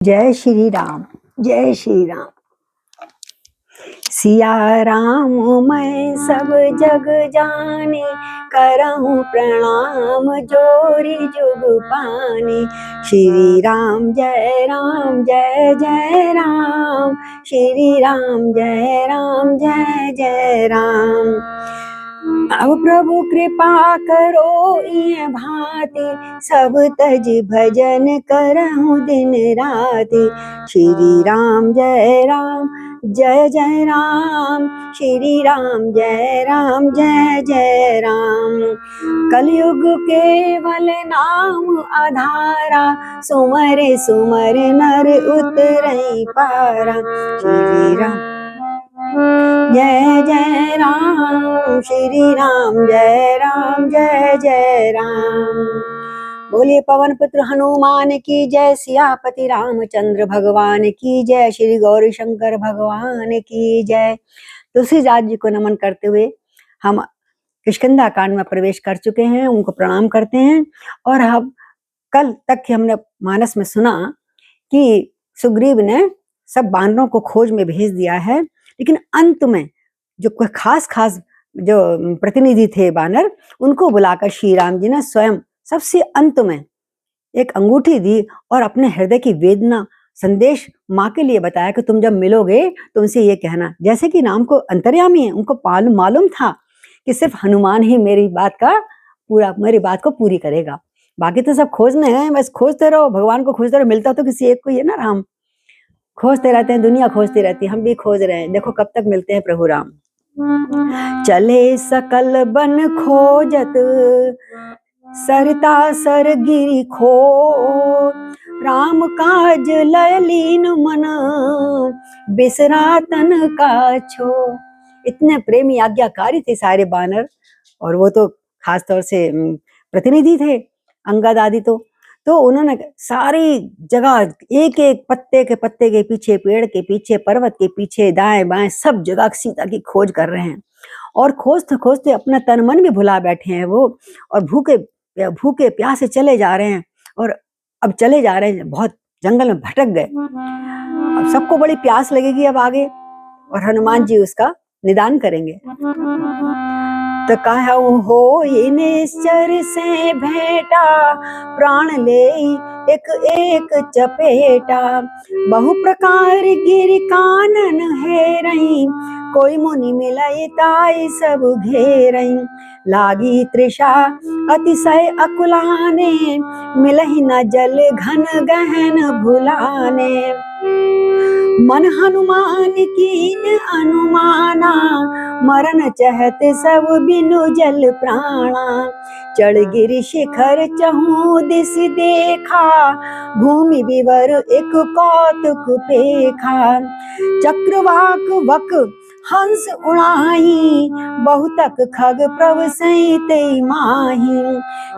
जय श्री राम। जय श्री राम। सिया राम मैं सब जग जाने, करहूँ प्रणाम जोरी जुग पानी। श्री राम जय राम जय जय राम, श्री राम जय राम जय जय राम। अब प्रभु कृपा करो ये भांति, सब तज भजन करहूँ दिन राति। श्री राम जय राम जय जय राम, श्री राम जय राम जय जय राम। कलयुग केवल नाम आधारा, सुमरे सुमर नर उतरई पारा। श्री राम जय जय राम, श्री राम जय जय राम। बोलिए पवन पुत्र हनुमान की जय, सियापति रामचंद्र भगवान की जय, श्री गौरी शंकर भगवान की जय। तुलसीदास जी को नमन करते हुए हम किष्किंधा कांड में प्रवेश कर चुके हैं, उनको प्रणाम करते हैं। और अब कल तक हमने मानस में सुना कि सुग्रीव ने सब बानरों को खोज में भेज दिया है, लेकिन अंत में जो खास जो प्रतिनिधि थे बानर, उनको बुलाकर श्री राम जी ने स्वयं सबसे अंत में एक अंगूठी दी और अपने हृदय की वेदना संदेश माँ के लिए बताया कि तुम जब मिलोगे तो उनसे ये कहना। जैसे कि राम को अंतर्यामी है, उनको मालूम था कि सिर्फ हनुमान ही मेरी बात को पूरी करेगा, बाकी तो सब खोजने हैं। बस खोजते रहो, भगवान को खोजते रहो, मिलता तो किसी एक को ही है ना। राम खोजते रहते हैं, दुनिया खोजती रहती है, हम भी खोज रहे हैं। देखो कब तक मिलते हैं प्रभु राम। चले सकल बन खोजत, सरता सर गिरी खो, राम काज लय लीन मन, बिसरा तन का छो। इतने प्रेमी आज्ञाकारी थे सारे बानर, और वो तो खास तौर से प्रतिनिधि थे अंगद आदि। तो उन्होंने सारी जगह एक एक पत्ते के पीछे, पेड़ के पीछे, पर्वत के पीछे, दाएं बाएं सब जगह सीता की खोज कर रहे हैं। और खोजते खोजते अपना तन मन भी भुला बैठे हैं वो, और भूखे प्यासे चले जा रहे हैं। और अब चले जा रहे हैं, बहुत जंगल में भटक गए। अब सबको बड़ी प्यास लगेगी अब आगे, और हनुमान जी उसका निदान करेंगे। तो कहूँ हो निश्चर से भेंटा, प्राण ले एक एक चपेटा, बहु प्रकार गिर कानन हेरई, कोई मुनि मिलई ताई सब घेरई। लागी तृषा अतिशय अकुलाने, मिलहि न जल घन गहन भुलाने। मन हनुमान कीन अनुमाना, मरण चहत सब बिनु जल प्राणा। चढ़ गिरि शिखर चहु दिस देखा, भूमि विवर एक कौतुक पेखा। चक्रवाक वक हंस उड़ाई, बहुतक खग प्रभ सहित माही।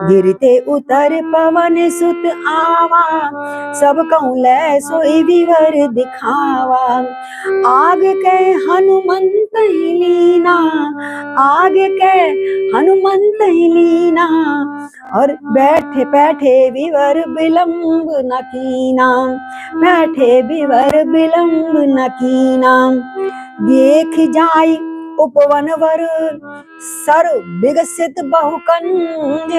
गिरते उतर पवन सुत आवा, सब कहूँ लै सोई विवर दिखावा। आग के हनुमंत ही लीना, आग के हनुमंत ही लीना, और बैठे बैठे विवर विलंब न कीना, बैठे विवर विलंब न कीना। देख जाई उपवन वर, सर विकसित बहुकंज,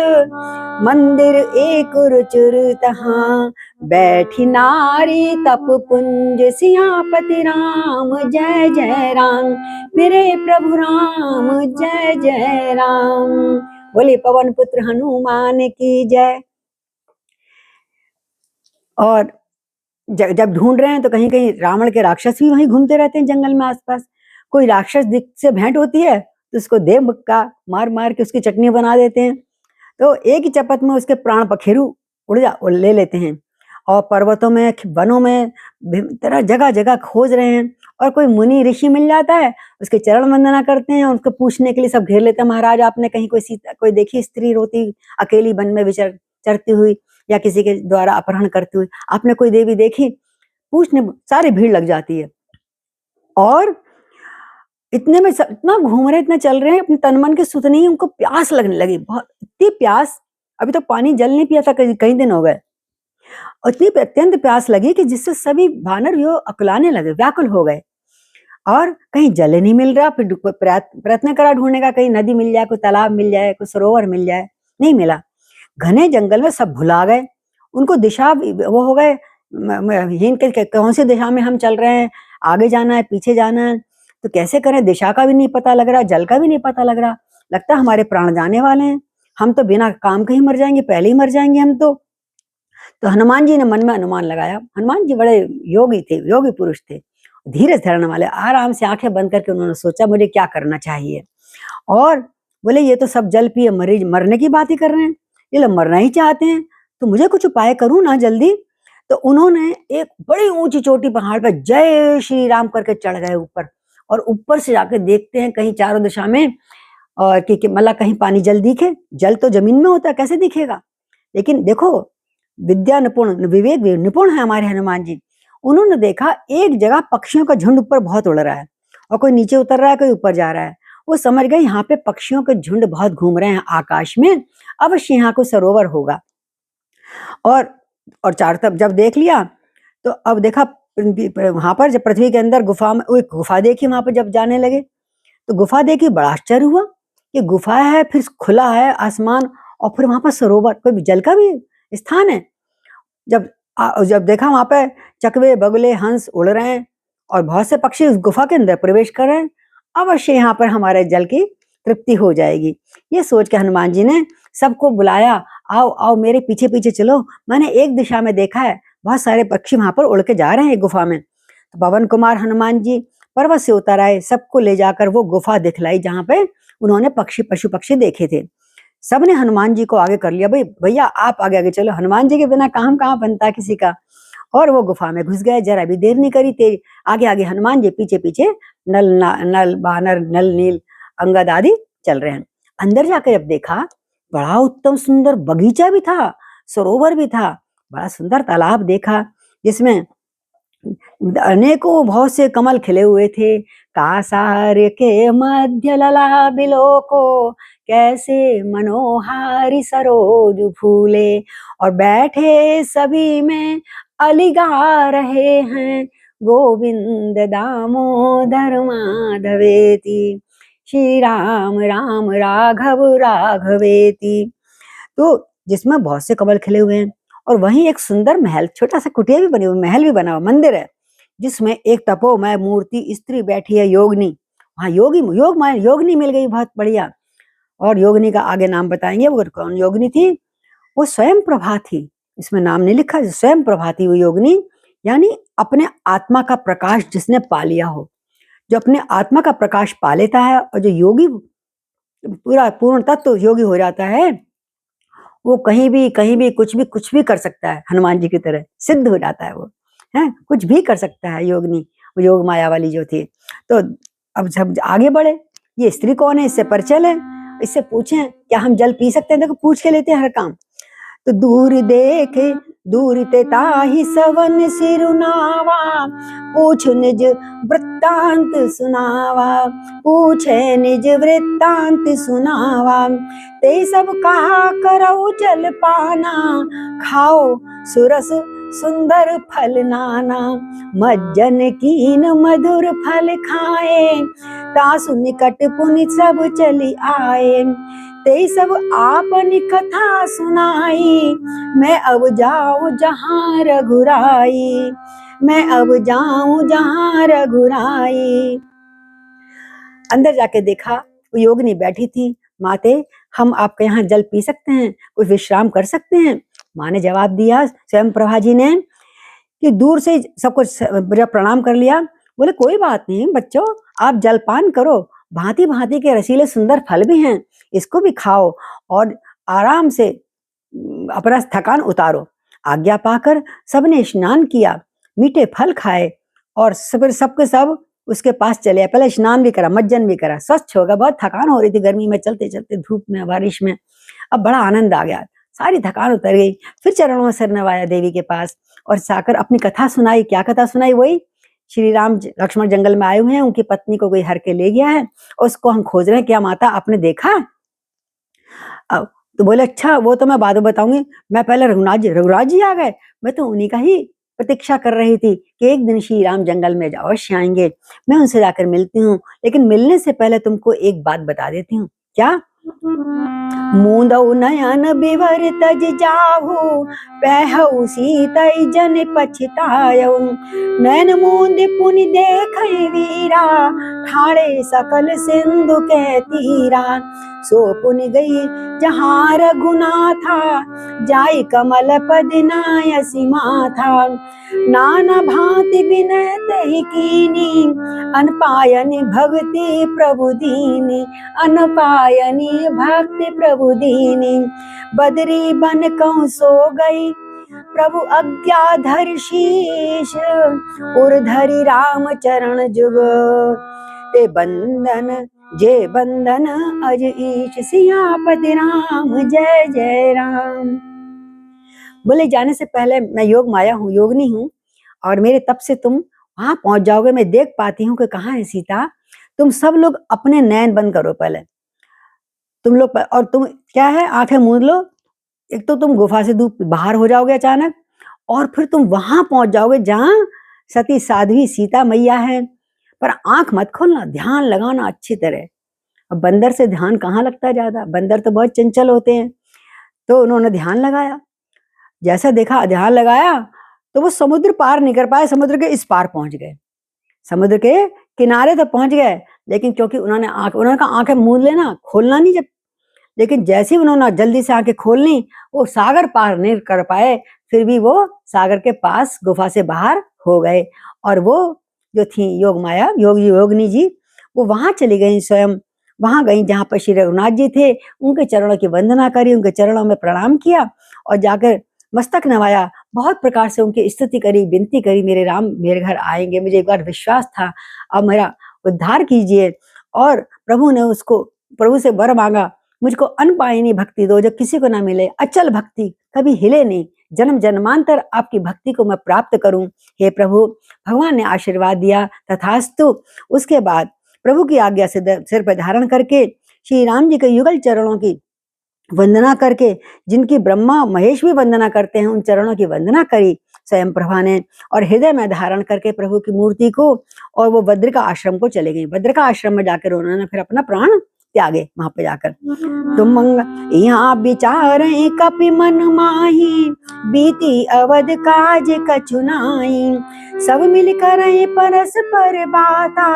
मंदिर एक रुचिर तहाँ, बैठी नारी तप पुंज। सियापति राम जय जय राम, मेरे प्रभु राम जय जय राम। बोले पवन पुत्र हनुमान की जय। और जब ढूंढ रहे हैं तो कहीं कहीं रावण के राक्षस भी वहीं घूमते रहते हैं जंगल में आसपास। कोई राक्षस से भेंट होती है तो उसको दे मुक्का मार मार के उसकी चटनी बना देते हैं। तो एक ही चपत में उसके प्राण पखेरु ले लेते हैं। और पर्वतों में, वनों में तरह जगह जगह खोज रहे हैं, और कोई मुनि ऋषि मिल जाता है, उसके चरण वंदना करते हैं, और उसको पूछने के लिए सब घेर लेते हैं। महाराज आपने कहीं कोई देखी स्त्री रोती अकेली वन में चरती हुई, या किसी के द्वारा अपहरण करती हुई, आपने कोई देवी देखी? पूछने सारी भीड़ लग जाती है। और इतने में इतना घूम रहे, इतना चल रहे हैं, अपने तन मन के सुध नहीं, उनको प्यास लगने लगी, बहुत इतनी प्यास। अभी तो पानी जल नहीं पिया था, कई दिन हो गए। इतनी अत्यंत प्यास लगी कि जिससे सभी वानर जो अकुलाने लगे, व्याकुल हो गए। और कहीं जल नहीं मिल रहा, फिर प्रयत्न करा ढूंढने का, कहीं नदी मिल जाए, कोई तालाब मिल जाए, कोई सरोवर मिल जाए, नहीं मिला। घने जंगल में सब भुला गए, उनको दिशा वो हो गए हीन के कौन सी दिशा में हम चल रहे हैं, आगे जाना है पीछे जाना है, तो कैसे करें, दिशा का भी नहीं पता लग रहा, जल का भी नहीं पता लग रहा, लगता है हमारे प्राण जाने वाले हैं, हम तो बिना काम के ही मर जाएंगे, पहले ही मर जाएंगे हम तो हनुमान जी ने मन में अनुमान लगाया। हनुमान जी बड़े योगी थे, योगी पुरुष थे, धीरज धरने वाले। आराम से आंखें बंद करके उन्होंने सोचा मुझे क्या करना चाहिए, और बोले ये तो सब जल पिए मरीज मरने की बात ही कर रहे हैं, ये लोग मरना ही चाहते हैं, तो मुझे कुछ उपाय करूं ना जल्दी। तो उन्होंने एक बड़ी ऊंची चोटी पहाड़ पर जय श्री राम करके चढ़ गए ऊपर, और ऊपर से जाके देखते हैं कहीं चारों दिशा में, और कि मतलब कहीं पानी जल दिखे, जल तो जमीन में होता है कैसे दिखेगा। लेकिन देखो विद्या निपुण, विवेक निपुण है हमारे हनुमान जी। उन्होंने देखा एक जगह पक्षियों का झुंड ऊपर बहुत उड़ रहा है, और कोई नीचे उतर रहा है, कोई ऊपर जा रहा है। वो समझ गए यहाँ पे पक्षियों के झुंड बहुत घूम रहे हैं आकाश में, अवश्य यहाँ कोई सरोवर होगा। और चारों तरफ जब देख लिया, तो अब देखा वहां पर जब पृथ्वी के अंदर गुफा में एक गुफा देखी, वहां पर जब जाने लगे तो गुफा देखी, बड़ा आश्चर्य हुआ, ये गुफा है, फिर खुला है आसमान, और फिर वहां पर सरोवर, कोई जल का भी स्थान है। जब देखा वहां पे चकवे बगुले हंस उड़ रहे हैं, और बहुत से पक्षी उस गुफा के अंदर प्रवेश कर रहे हैं, अवश्य यहाँ पर हमारे जल की तृप्ति हो जाएगी। ये सोच के हनुमान जी ने सबको बुलाया, आओ आओ मेरे पीछे पीछे चलो, मैंने एक दिशा में देखा है बहुत सारे पक्षी वहां पर उड़ के जा रहे हैं गुफा में। तो पवन कुमार हनुमान जी पर्वत से उतर आए, सबको ले जाकर वो गुफा दिखलाई जहाँ पे उन्होंने पशु पक्षी देखे थे। सबने हनुमान जी को आगे कर लिया, भाई भैया आप आगे आगे चलो, हनुमान जी के बिना काम कहाँ बनता किसी का। और वो गुफा में घुस गए, जरा भी देर नहीं करी, तेज आगे आगे हनुमान जी, पीछे पीछे नल बानर, नल नील, अंगद आदि चल रहे हैं। अंदर जाकर जब देखा, बड़ा उत्तम सुंदर बगीचा भी था, सरोवर भी था, बड़ा सुंदर तालाब देखा, जिसमें अनेकों बहुत से कमल खिले हुए थे। कासार के मध्य लला बिलो को, कैसे मनोहारी सरोज फूले, और बैठे सभी में अलिगा रहे हैं, गोविंद दामोदर माधवेति, श्री राम राम राघव राघवेति। तो जिसमें बहुत से कमल खिले हुए हैं, और वहीं एक सुंदर महल, छोटा सा कुटिया भी बनी हुई, महल भी बना हुआ, मंदिर है, जिसमें एक तपोमय मूर्ति स्त्री बैठी है, योगिनी। वहां योगिनी मिल गई, बहुत बढ़िया। और योगिनी का आगे नाम बताएंगे, वो कौन योगिनी थी, वो स्वयं प्रभा थी, इसमें नाम नहीं लिखा, स्वयं प्रभा थी वो योगिनी, यानी अपने आत्मा का प्रकाश जिसने पा लिया हो। जो अपने आत्मा का प्रकाश पा लेता है, और जो योगी पूरा पूर्ण तत्व योगी हो जाता है, वो कहीं भी कुछ भी कर सकता है, हनुमान जी की तरह सिद्ध हो जाता है वो, है कुछ भी कर सकता है योगिनी, वो योग माया वाली जो थी। तो अब जब आगे बढ़े, ये स्त्री कौन है, इससे परिचय लें, इससे पूछें क्या हम जल पी सकते हैं, देखो पूछ के लेते हैं हर काम। तो दूर देखे दूर ते ताहि सवन सिरुनावा, पूछ निज वृत्तांत सुनावा, पूछे निज वृत्तांत सुनावा, ते सब कहा करौ जल पाना, खाओ सुरस सुंदर फल नाना, मज्जन कीन मधुर फल खाए, तासु निकट पुनि सब चली आए, ते सब आपनी कथा सुनाई, मैं अब जाऊं जहां रघुराई, मैं अब जाऊं जहां रघुराई। अंदर जाके देखा, वो योगिनी बैठी थी, माते हम आपके यहाँ जल पी सकते हैं, कुछ विश्राम कर सकते हैं। माँ ने जवाब दिया, स्वयं प्रभा जी ने, कि दूर से सबको जब प्रणाम कर लिया, बोले कोई बात नहीं बच्चों, आप जलपान करो, भांति भांति के रसीले सुंदर फल भी हैं, इसको भी खाओ, और आराम से अपना थकान उतारो। आज्ञा पाकर सबने स्नान किया, मीठे फल खाए, और सबके सब उसके पास चले। पहले स्नान भी करा, मज्जन भी करा, स्वच्छ होगा, बहुत थकान हो रही थी गर्मी में, चलते चलते धूप में बारिश में, अब बड़ा आनंद आ गया, सारी थकान उतर गई। फिर चरणों में सिर नवाया देवी के पास, और जाकर अपनी कथा सुनाई। क्या कथा सुनाई, वही श्री राम लक्ष्मण जंगल में आए हुए हैं, उनकी पत्नी को कोई हर के ले गया है, और उसको हम खोज रहे हैं, क्या माता आपने देखा। अब तो बोले अच्छा वो तो मैं बाद में बताऊंगी, मैं पहले रघुराज जी आ गए, मैं तो उन्हीं का ही प्रतीक्षा कर रही थी कि एक दिन श्री राम जंगल में अवश्य आएंगे, मैं उनसे जाकर मिलती हूँ। लेकिन मिलने से पहले तुमको एक बात बता देती हूँ। क्या? मूंदऊ नयन बिवर तज जाहु, पहु सीतई जन पछतायऊ। नैन मूंद पुनि देखई वीरा, ठाड़े सकल सिंधु के तीरा। सो पुनि गई जहाँ रघुनाथा, जाई कमल पद नायसी माथा। नाना भांति विनय तहि कीनी, अनपायनि भक्ति प्रभु दीनी। अनपायनी भक्ति प्रभु दीनी। बदरी बन कहूँ सो गई, प्रभु आज्ञा धरि शीश। उर धरि राम चरण जुग, ते बंदन जे बंदन अज ईश। सियापति राम जय जय राम। बोले जाने से पहले मैं योग माया हूँ, योगिनी हूँ, और मेरे तप से तुम वहां पहुंच जाओगे। मैं देख पाती हूँ कि कहाँ है सीता। तुम सब लोग अपने नयन बंद करो पहले, तुम लोग, और तुम क्या है आंखें मूंद लो। एक तो तुम गुफा से दूर बाहर हो जाओगे अचानक, और फिर तुम वहां पहुंच जाओगे जहां सती साध्वी सीता मैया है। पर आंख मत खोलना, ध्यान लगाना अच्छी तरह। अब बंदर से ध्यान कहाँ लगता है ज्यादा, बंदर तो बहुत चंचल होते हैं। तो उन्होंने ध्यान लगाया, जैसा देखा ध्यान लगाया तो वो समुद्र पार नहीं कर पाए, समुद्र के इस पार पहुंच गए, समुद्र के किनारे तो पहुंच गए। लेकिन क्योंकि उन्होंने कहा आंखें मूंद लेना, खोलना नहीं जब। लेकिन जैसे ही उन्होंने जल्दी से आंखें खोल ली, वो सागर पार नहीं कर पाए, फिर भी वो सागर के पास गुफा से बाहर हो गए। और वो जो थी योग माया योगिनी जी, वो वहां चली गई, स्वयं वहां गई जहां पर श्री रघुनाथ जी थे। उनके चरणों की वंदना करी, उनके चरणों में प्रणाम किया और जाकर मस्तक नवाया, बहुत प्रकार से उनकी स्तुति करी, विनती करी, मेरे राम मेरे घर आएंगे, मुझे एक बार विश्वास था, अब मेरा उद्धार कीजिए। और प्रभु ने प्रभु से वर मांगा, मुझको अनपायनी भक्ति दो, जो किसी को ना मिले, अचल भक्ति, कभी हिले नहीं, जन्म जन्मांतर आपकी भक्ति को मैं प्राप्त करूं, हे प्रभु। भगवान ने आशीर्वाद दिया, तथास्तु। उसके बाद प्रभु की आज्ञा से सिर पर धारण करके श्री राम जी के युगल चरणों की वंदना करके, जिनकी ब्रह्मा महेश भी वंदना करते हैं, उन चरणों की वंदना करी स्वयं प्रभा ने, और हृदय में धारण करके प्रभु की मूर्ति को, और वो बद्रिका आश्रम को चले गई। बद्रिका आश्रम में जाकर उन्होंने फिर अपना प्राण त्यागे वहां पे जाकर। तुम यहाँ विचार कपि मन माही, बीती अवध काज कछु नाई। सब मिल कर परस्पर बाता,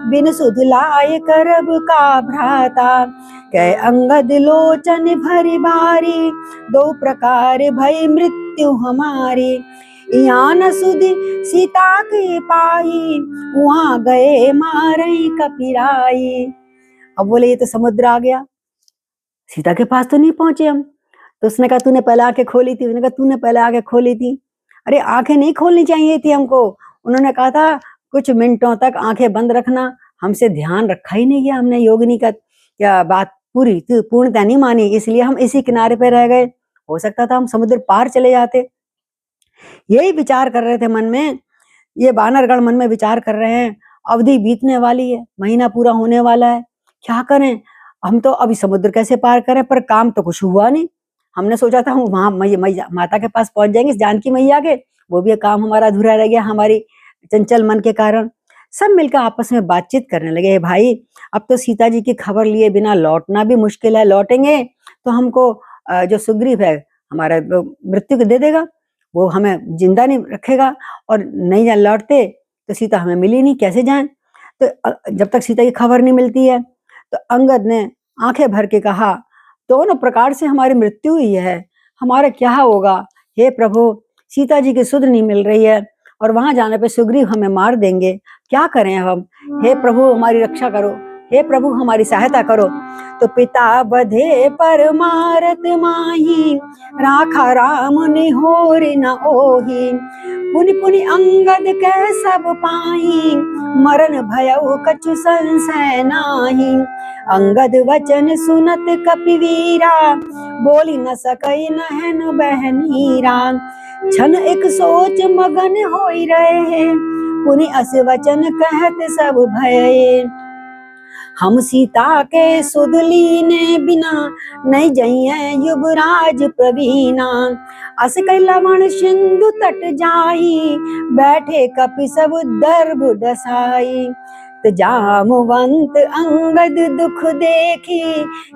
बिन सुध लाय करब का भ्राता। कै अंगद लोचन भरी बारी, दो प्रकार भय मृत्यु हमारी। यहाँ न सुधि सीता के पाई, वहां गए मारे कपिराई। अब बोले ये तो समुद्र आ गया, सीता के पास तो नहीं पहुंचे हम। तो उसने कहा तूने पहले आंखें खोली थी, उसने कहा तूने पहले आंखें खोली थी। अरे आंखें नहीं खोलनी चाहिए थी हमको, उन्होंने कहा था कुछ मिनटों तक आंखें बंद रखना, हमसे ध्यान रखा ही नहीं गया, हमने योगिनी का क्या बात पूर्णता नहीं मानी, इसलिए हम इसी किनारे पे रह गए। हो सकता था हम समुद्र पार चले जाते। यही विचार कर रहे थे मन में, ये बानरगण मन में विचार कर रहे हैं, अवधि बीतने वाली है, महीना पूरा होने वाला है, क्या करें हम, तो अभी समुद्र कैसे पार करें। पर काम तो कुछ हुआ नहीं। हमने सोचा था हम वहां माता के पास पहुंच जाएंगे, जानकी मैया के, वो भी काम हमारा अधूरा रह गया हमारी चंचल मन के कारण। सब मिलकर आपस में बातचीत करने लगे, भाई अब तो सीता जी की खबर लिए बिना लौटना भी मुश्किल है, लौटेंगे तो हमको जो सुग्रीव है हमारा मृत्यु को दे देगा, वो हमें जिंदा नहीं रखेगा, और नहीं लौटते तो सीता हमें मिली नहीं, कैसे जाएं। तो जब तक सीता की खबर नहीं मिलती है, तो अंगद ने आंखें भर के कहा, दोनों प्रकार से हमारी मृत्यु हुई है, हमारा क्या होगा। हे प्रभु, सीता जी की सुध नहीं मिल रही है, और वहां जाने पे सुग्रीव हमें मार देंगे, क्या करें हम। हे प्रभु हमारी रक्षा करो, हे प्रभु हमारी सहायता करो। तो पिता बधे पर मारत माही, राखा राम निहोर न ओही। पुनि पुनि अंगद कह सब पाई, मरण भयउ कछु संशय नाही। अंगद वचन सुनत कपिवीरा, बोली न सकई नहन बहनीरा। छन एक सोच मगन होई रहे, पुनि अस वचन कहत सब भये। हम सीता के सुध लीने बिना नहीं जइए युवराज प्रवीणा। अस कई लवण सिंधु तट जाई बैठे कपि सब दर्भ डसाई। जामवंत अंगद दुख देखी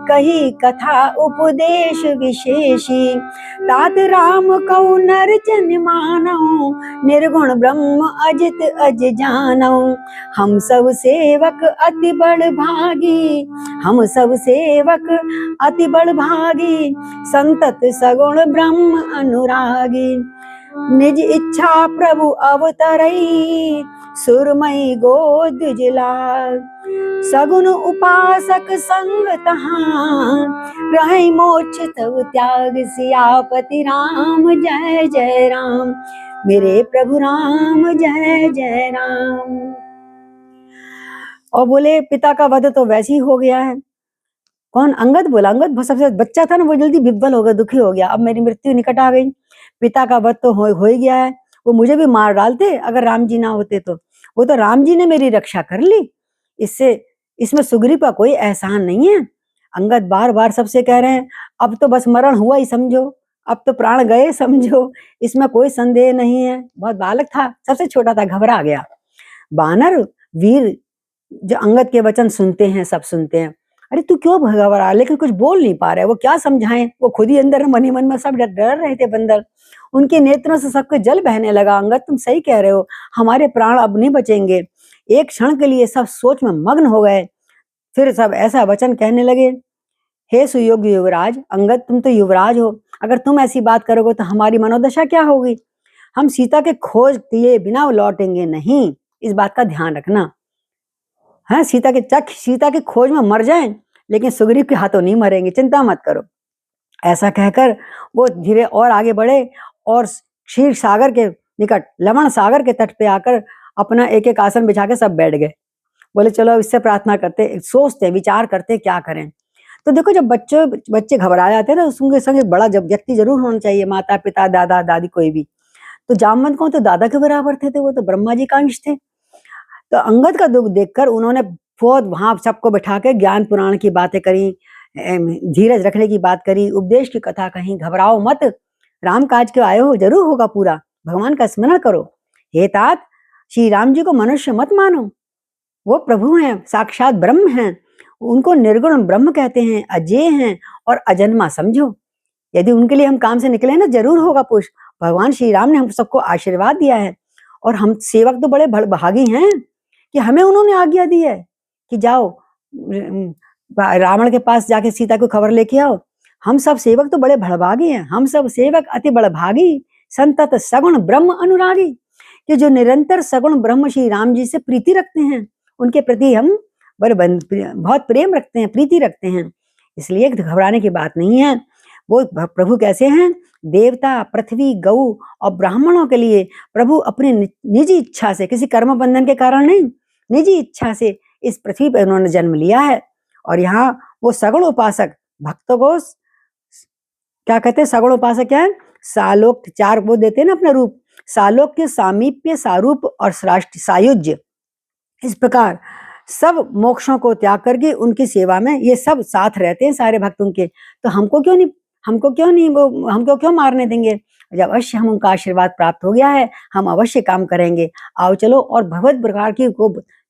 कही कथा उपदेश विशेषी। तात राम कौ नर जन मानौ निर्गुण ब्रह्म अजित अज जानौ। हम सब सेवक अति बड़ भागी हम सब सेवक अति बड़ भागी संतत सगुण ब्रह्म अनुरागी। निज इच्छा प्रभु अवतरई सुरमई गोद जिलाय। सगुन उपासक संग तहाँ रहे मोक्ष तव त्याग। सियापति राम जय जय राम मेरे प्रभु राम जय जय राम। और बोले पिता का वध तो वैसे ही हो गया है। कौन? अंगद बोला। अंगद सबसे बच्चा था ना, वो जल्दी विह्वल हो गया, दुखी हो गया। अब मेरी मृत्यु निकट आ गई, पिता का वध तो हो ही गया है, वो मुझे भी मार डालते अगर राम जी ना होते तो। वो तो राम जी ने मेरी रक्षा कर ली, इसमें सुग्रीव का कोई एहसान नहीं है। अंगद बार बार सबसे कह रहे हैं अब तो बस मरण हुआ ही समझो, अब तो प्राण गए समझो, इसमें कोई संदेह नहीं है। बहुत बालक था, सबसे छोटा था, घबरा गया। बानर वीर जो अंगद के वचन सुनते हैं, सब सुनते हैं। अरे तू क्यों घबरा, लेकिन कुछ बोल नहीं पा रहे, वो क्या समझाएं। वो खुद ही अंदर मन ही मन में सब डर रहे थे बंदर। उनके नेत्रों से सबके जल बहने लगा। अंगद तुम सही कह रहे हो, हमारे प्राण अब नहीं बचेंगे। एक क्षण के लिए सब सोच में मग्न हो गए, फिर सब ऐसा वचन कहने लगे, हे सुयोग्य युवराज अंगद, तुम तो युवराज हो, अगर तुम ऐसी बात करोगे तो हमारी मनोदशा क्या होगी। हम सीता के खोज किए बिना लौटेंगे नहीं, इस बात का ध्यान रखना। हाँ, सीता के खोज में मर जाएं, लेकिन सुग्रीव के हाथों नहीं मरेंगे, चिंता मत करो। ऐसा कहकर वो धीरे और आगे बढ़े और क्षीर सागर के निकट, लवण सागर के तट पे आकर अपना एक एक आसन बिछा के सब बैठ गए। बोले चलो इससे प्रार्थना करते, सोचते विचार करते क्या करें। तो देखो जब बच्चे घबरा जाते हैं ना, उसके संग एक बड़ा व्यक्ति जरूर होना चाहिए, माता पिता दादा दादी कोई भी। तो जामवंत कौन, तो दादा के बराबर थे, वो तो ब्रह्मा जी का अंश थे। तो अंगद का दुख देखकर उन्होंने बहुत वहां सबको बैठा के ज्ञान पुराण की बातें करी, धीरज रखने की बात करी, उपदेश की कथा कही। घबराओ मत, राम काज के आए हो, जरूर होगा पूरा, भगवान का स्मरण करो। हे तात, श्री राम जी को मनुष्य मत मानो, वो प्रभु हैं, साक्षात ब्रह्म हैं, उनको निर्गुण ब्रह्म कहते हैं, अजय हैं और अजन्मा समझो। यदि उनके लिए हम काम से निकले ना, जरूर होगा पुष्प। भगवान श्री राम ने हम सबको आशीर्वाद दिया है, और हम सेवक तो बड़े भागी हैं कि हमें उन्होंने आज्ञा दी है कि जाओ रावण के पास जाके सीता को खबर लेके आओ। हम सब सेवक तो बड़े भड़भागी हैं, हम सब सेवक अति बड़भागी संतत सगुण ब्रह्म अनुरागी, कि जो निरंतर सगुण ब्रह्म श्री राम जी से प्रीति रखते हैं, उनके प्रति हम बहुत प्रेम रखते हैं, प्रीति रखते हैं। इसलिए घबराने की बात नहीं है। वो प्रभु कैसे हैं, देवता, पृथ्वी, गौ और ब्राह्मणों के लिए प्रभु अपनी निजी इच्छा से, किसी कर्म बंधन के कारण नहीं, निजी इच्छा से इस पृथ्वी पर उन्होंने जन्म लिया है। और यहाँ वो सगुण उपासक भक्तों को क्या कहते हैं, सगुण उपासक क्या है, सालोक, चार वो देते हैं ना अपना रूप, सालोक्य, सामीप्य, सारूप और श्राष्ट सायुज्य। इस प्रकार सब मोक्षों को त्याग करके उनकी सेवा में ये सब साथ रहते हैं सारे भक्त उनके। तो हमको क्यों मारने देंगे। जब अवश्य हम उनका आशीर्वाद प्राप्त हो गया है, हम अवश्य काम करेंगे। आओ चलो, और भगवत प्रकार की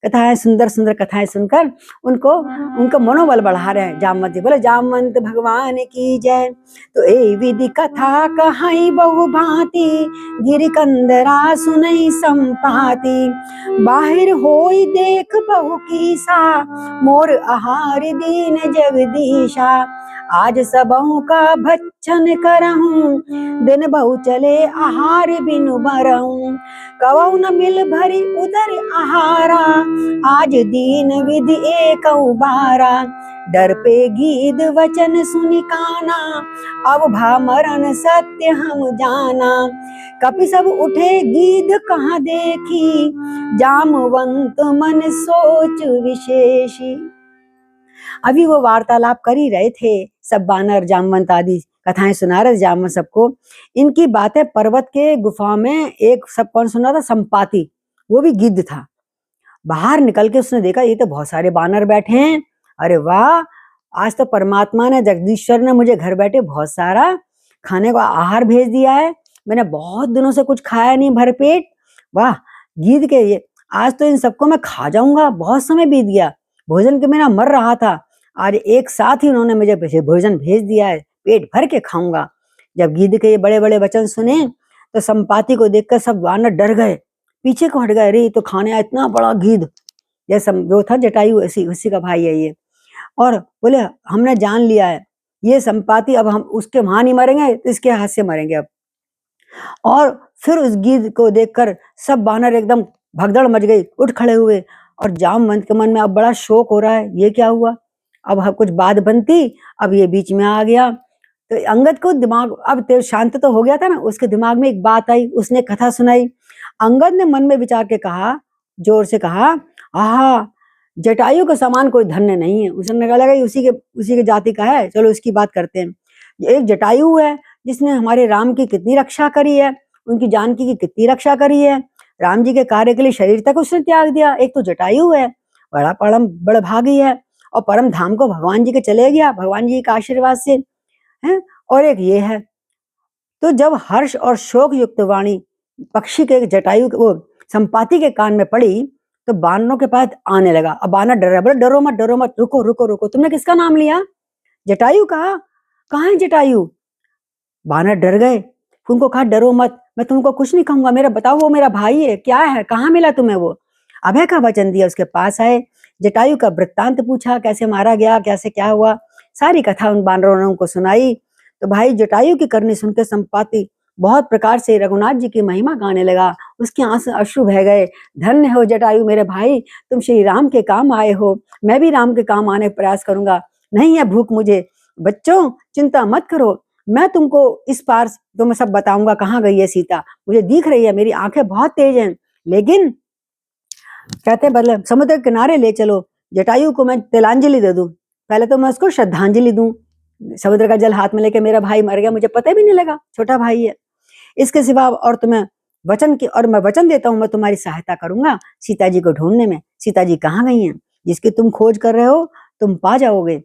कथाएं, सुंदर सुंदर कथाएं सुनकर उनका मनोबल बढ़ा रहे हैं। जामवंत जी बोले जामवंत भगवान की जय। तो ए विधि कथा कहाई बहु भांति, गिरि कंदरा सुनई संपाति। बाहिर होई देख बहु कीसा, मोर आहार दीन जगदीशा। आज सबहु का भक्षण करहूं, दिन बहु चले आहार बिनु भरहूं। कवौ न मिल भरी उदर आहारा, आज दीन विधि एक बारा। डर पे गीध वचन सुनि काना, अब भा मरण सत्य हम जाना। कपि सब उठे गीध कहाँ देखी, जामवंत मन सोच विशेषी। अभी वो वार्तालाप कर ही रहे थे, सब बानर जामवंत आदि कथाएं सुना रहे जामवंत सबको। इनकी बातें पर्वत के गुफा में एक सब कौन सुना था, संपाति, वो भी गिद्ध था। बाहर निकल के उसने देखा ये तो बहुत सारे बानर बैठे हैं। अरे वाह, आज तो परमात्मा ने, जगदीश्वर ने मुझे घर बैठे बहुत सारा खाने का आहार भेज दिया है। मैंने बहुत दिनों से कुछ खाया नहीं भरपेट। वाह, गीद के ये आज तो इन सबको मैं खा जाऊंगा। बहुत समय बीत गया, भोजन के मेरा मर रहा था, आज एक साथ ही उन्होंने मुझे भोजन भेज दिया है, पेट भर के खाऊंगा। जब गीद के ये बड़े बड़े वचन सुने तो संपाति को देखकर सब वानर डर गए, पीछे को हट गए। अरे तो खाने आया इतना बड़ा गीद, जैसा जो था जटायु उसी का भाई है ये। और बोले हमने जान लिया है ये संपाति, अब हम उसके वहां नहीं मरेंगे तो इसके हाथ से मरेंगे अब। और फिर उस गीद को देखकर सब बानर एकदम भगदड़ मच गई, उठ खड़े हुए। और जामवंत के मन में अब बड़ा शोक हो रहा है, ये क्या हुआ, अब कुछ बात बनती, अब ये बीच में आ गया। तो अंगद को दिमाग अब शांत तो हो गया था ना, उसके दिमाग में एक बात आई, उसने कथा सुनाई। अंगद ने मन में विचार के कहा, जोर से कहा, आहा, जटायु का समान कोई धन्य नहीं है। उसने कहा लगा उसी के जाति का है, चलो इसकी बात करते हैं। एक जटायु है जिसने हमारे राम की कितनी रक्षा करी है, उनकी जानकी की कितनी रक्षा करी है, राम जी के कार्य के लिए शरीर तक उसने त्याग दिया। एक तो जटायु है, बड़ा परम बड़ा भागी है, और परम धाम को भगवान जी के चले गया भगवान जी के आशीर्वाद से है। और एक ये है। तो जब हर्ष और शोक युक्त वाणी पक्षी के जटायु वो संपाति के कान में पड़ी तो बानरों के पास आने लगा। अब बानर डर रहा, बोले डरो मत, रुको रुको रुको, तुमने किसका नाम लिया? जटायु कहा, कहाँ है जटायु? बानर डर गए, उनको कहा डरो मत, मैं तुमको कुछ नहीं कहूंगा, मेरा बताओ वो मेरा भाई है, क्या है, कहाँ मिला तुम्हें वो? अभय का वचन दिया, उसके पास आए, जटायु का वृत्तांत पूछा, कैसे मारा गया, कैसे क्या हुआ, सारी कथा उन बानरों ने उनको सुनाई। तो भाई जटायु की करनी सुनकर संपाति बहुत प्रकार से रघुनाथ जी की महिमा गाने लगा, उसके आंसू अश्रु बह गए। धन्य हो जटायु मेरे भाई, तुम श्री राम के काम आए हो, मैं भी राम के काम आने का प्रयास करूंगा, नहीं है भूख मुझे। बच्चों चिंता मत करो, मैं तुमको इस पार तो मैं सब बताऊंगा कहाँ गई है सीता, मुझे दिख रही है, मेरी आंखें बहुत तेज हैं, लेकिन कहते बदले समुद्र किनारे ले चलो, जटायु को मैं तिलांजलि दे दूं, पहले तो मैं उसको श्रद्धांजलि दूं, समुद्र का जल हाथ में लेके मेरा भाई मर गया, मुझे पता भी नहीं लगा, छोटा भाई है। इसके सिवा और तुम्हें मैं वचन देता हूं, मैं तुम्हारी सहायता करूंगा सीता जी को ढूंढने में। सीता जी कहाँ गई हैं, जिसकी तुम खोज कर रहे हो तुम पा जाओगे।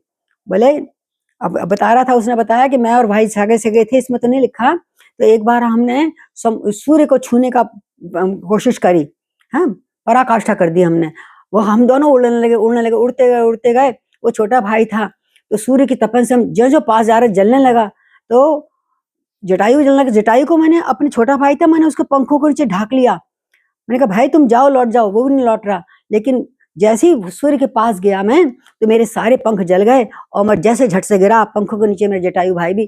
बोले अब बता रहा था, उसने बताया कि मैं और भाई सागे से गए थे, इसमें तो नहीं लिखा। तो एक बार हमने सूर्य को छूने का कोशिश करी, हाँ, पराकाष्ठा कर दी हमने, वो हम दोनों उड़ने लगे, उड़ते गए। वो छोटा भाई था, तो सूर्य की तपन से हम जो पास जा रहे जलने लगा। तो जटायु जलने लगा, जटायु को मैंने, अपने छोटा भाई था, मैंने उसके पंखों को नीचे ढाक लिया। मैंने कहा भाई तुम जाओ, लौट जाओ, वो भी नहीं लौट रहा। लेकिन जैसे ही सूर्य के पास गया मैं, तो मेरे सारे पंख जल गए और मैं जैसे झट से गिरा पंखों के नीचे, मेरे जटायु भाई भी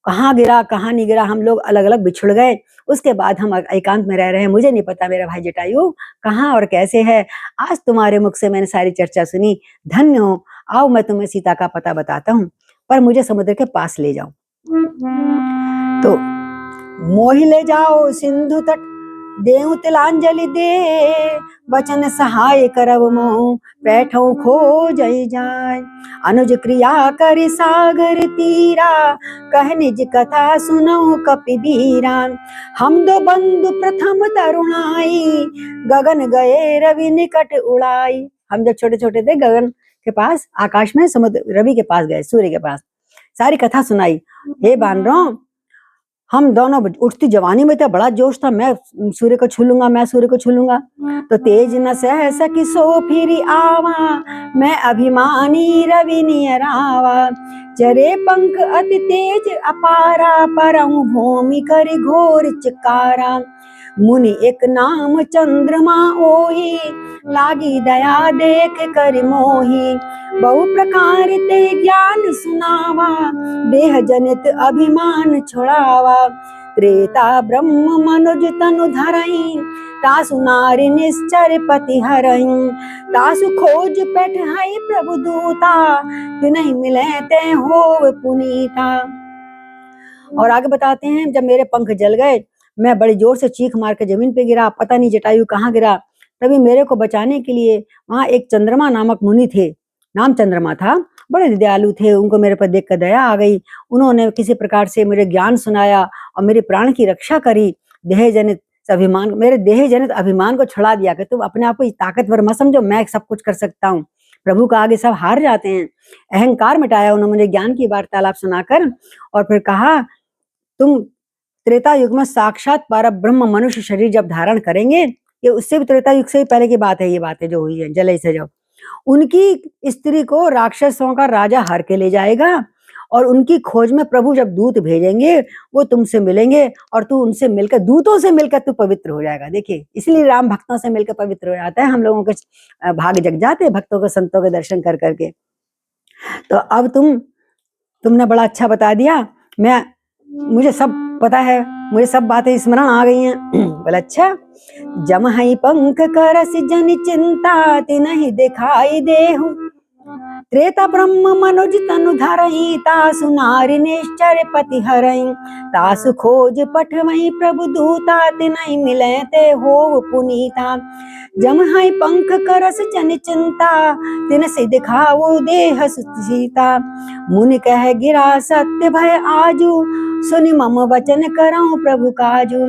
कहाँ गिरा कहाँ नहीं गिरा, हम लोग अलग अलग बिछुड़ गए। उसके बाद हम एकांत में रह रहे हैं, मुझे नहीं पता मेरा भाई जटायु कहाँ और कैसे है। आज तुम्हारे मुख से मैंने सारी चर्चा सुनी, धन्य हो। आओ मैं तुम्हें सीता का पता बताता हूँ, पर मुझे समुद्र के पास ले जाओ। तो मोहि ले जाओ सिंधु तट, देऊ तिलांजलि दे, वचन सहाय करब मोह, बैठो खो जय जाय। अनुज क्रिया करि सागर तीरा, कह निज कथा सुनऊ कपिबीरा। हम दो बंधु प्रथम तरुणाई, गगन गए रवि निकट उड़ाई। हम जब छोटे छोटे थे, गगन के पास, आकाश में, समुद्र रवि के पास गए, सूर्य के पास, सारी कथा सुनाई। हे बानरों, हम दोनों उठती जवानी में था, बड़ा जोश था, मैं सूर्य को छू लूंगा, मैं सूर्य को छू लूंगा। तो तेज न सह सकी सो फिर आवा, मैं अभिमानी रवि नियरावा। चरे पंख अति तेज अपारा, परहु भूमि करि घोर चिकारा। मुनि एक नाम चंद्रमा ओहि, लागी दया देख कर मोहि। बहु प्रकार ते ज्ञान सुनावा, देह जनित अभिमान छुड़ावा। त्रेता ब्रह्म मनुज तनु धरई, तासु नारी निश्चर पति हरई। तासु खोज पैठ है प्रभु दूता, तिन्हि मिले ते होव पुनीता। और आगे बताते हैं, जब मेरे पंख जल गए, मैं बड़ी जोर से चीख मार के जमीन पे गिरा, पता नहीं जटायु कहाँ गिरा। तभी मेरे को बचाने के लिए वहां एक चंद्रमा नामक मुनि थे, नाम चंद्रमा था, बड़े दयालु थे, उनको मेरे पर देख कर दया आ गई। उन्होंने किसी प्रकार से मुझे ज्ञान सुनाया और मेरे प्राण की रक्षा करी। देह जनित अभिमान, मेरे देह जनित अभिमान को छुड़ा दिया कि तुम अपने आप को ताकतवर मत समझो, मैं सब कुछ कर सकता हूँ। प्रभु का आगे सब हार जाते हैं। अहंकार मिटाया उन्होंने मुझे ज्ञान की वार्तालाप सुनाकर, और फिर कहा तुम त्रेता युग में साक्षात परब्रह्म मनुष्य शरीर जब धारण करेंगे, ये उससे भी त्रेता युग से भी पहले की बात है, ये बातें जो हुई है जले से, जब उनकी स्त्री को राक्षसों का राजा हर के ले जाएगा, और उनकी खोज में प्रभु जब दूत भेजेंगे वो तुमसे मिलेंगे, और तू उनसे मिलकर, दूतों से मिलकर तू पवित्र हो जाएगा। देखिए, इसलिए राम भक्तों से मिलकर पवित्र हो जाता है। हम लोगों के भाग जग जाते हैं भक्तों के, संतों के दर्शन कर करके। तो अब तुमने बड़ा अच्छा बता दिया, मुझे सब पता है, मुझे सब बातें स्मरण आ गई हैं। बोला अच्छा, जमहई पंख करस जन चिंता तिनहि दिखाई देहु, त्रेता ब्रह्म मनुज तनु धरई, तासु नारी निश्चर पति हरई, तासु खोज पठवई प्रभु दूता, तिनहि मिले ते हो पुनीता। जमहई पंख करस जन चिंता, तिन से दिखाओ देह सीता, मुनि कह गिरा सत्य भय आजू, सुनि मम वचन करऊं प्रभु काजू।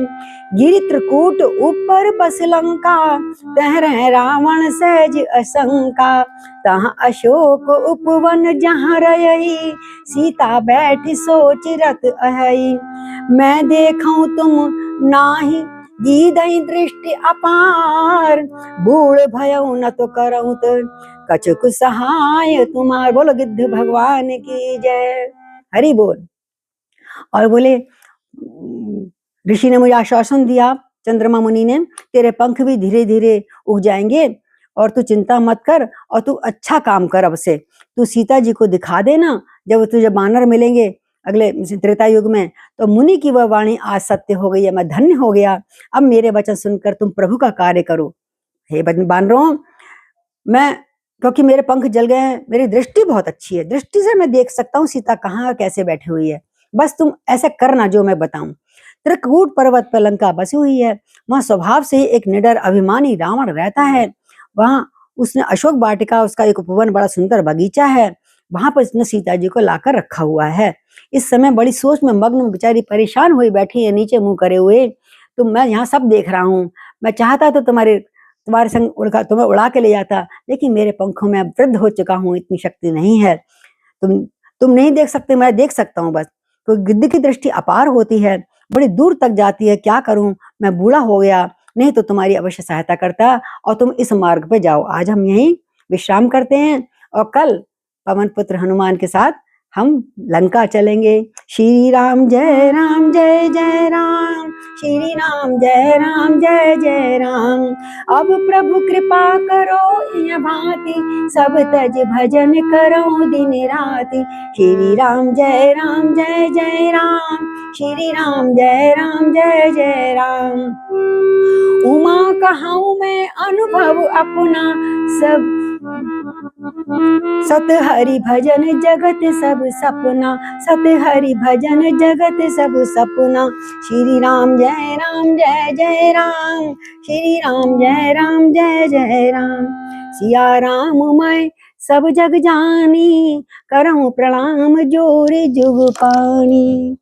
गिरि त्रिकूट ऊपर बस लंका, तह रह रावण सहज असंका, तहाँ अशोक उपवन जहाँ रही, सीता बैठी सोच रत अहई। मैं देखूं तुम नाही दीदई दृष्टि अपार, बूढ़ भयउ न तो करऊं तो कछुक सहाय तुम्हार। बोलो गिद्ध भगवान की जय, हरि बोल। और बोले ऋषि ने मुझे आश्वासन दिया, चंद्रमा मुनि ने, तेरे पंख भी धीरे धीरे उग जाएंगे, और तू चिंता मत कर, और तू अच्छा काम कर। अब से तू सीता जी को दिखा देना, जब तुझे बानर मिलेंगे अगले त्रेता युग में, तो मुनि की वह वाणी आज सत्य हो गई है, मैं धन्य हो गया। अब मेरे वचन सुनकर तुम प्रभु का कार्य करो। हे बानरों, मैं, क्योंकि मेरे पंख जल गए हैं, मेरी दृष्टि बहुत अच्छी है, दृष्टि से मैं देख सकता हूँ सीता कहाँ और कैसे बैठी हुई है। बस तुम ऐसा करना जो मैं बताऊं। त्रिकूट पर्वत पर लंका बसी हुई है, वहां स्वभाव से एक निडर अभिमानी रावण रहता है। वहां उसने अशोक वाटिका, उसका एक उपवन, बड़ा सुंदर बगीचा है, वहां पर उसने सीता जी को लाकर रखा हुआ है। इस समय बड़ी सोच में मग्न बेचारी परेशान हुई बैठी है, नीचे मुंह करे हुए। तो मैं यहाँ सब देख रहा हूँ, मैं चाहता तो तुम्हारे संग तुम्हें उड़ा के ले जाता, लेकिन मेरे पंखों में वृद्ध हो चुका हूँ, इतनी शक्ति नहीं है। तुम नहीं देख सकते, मैं देख सकता हूँ बस। तो गिद्ध की दृष्टि अपार होती है, बड़ी दूर तक जाती है, क्या करूं, मैं बूढ़ा हो गया, नहीं तो तुम्हारी अवश्य सहायता करता, और तुम इस मार्ग पे जाओ। आज हम यहीं विश्राम करते हैं, और कल पवन पुत्र हनुमान के साथ हम लंका चलेंगे। श्री राम जय जय राम, श्री राम जय जय राम। अब प्रभु कृपा करो यह भांति, सब तज भजन करो दिन राति। श्री राम जय जय राम, श्री राम जय जय राम। उमा कहाऊं मैं अनुभव अपना, सब सत हरि भजन जगत सब सपना, सत हरि भजन जगत सब सपना। श्री राम जय जय राम, श्री राम जय जय राम। सिया राम मैं सब जग जानी, करऊं प्रणाम जोर जुग पानी।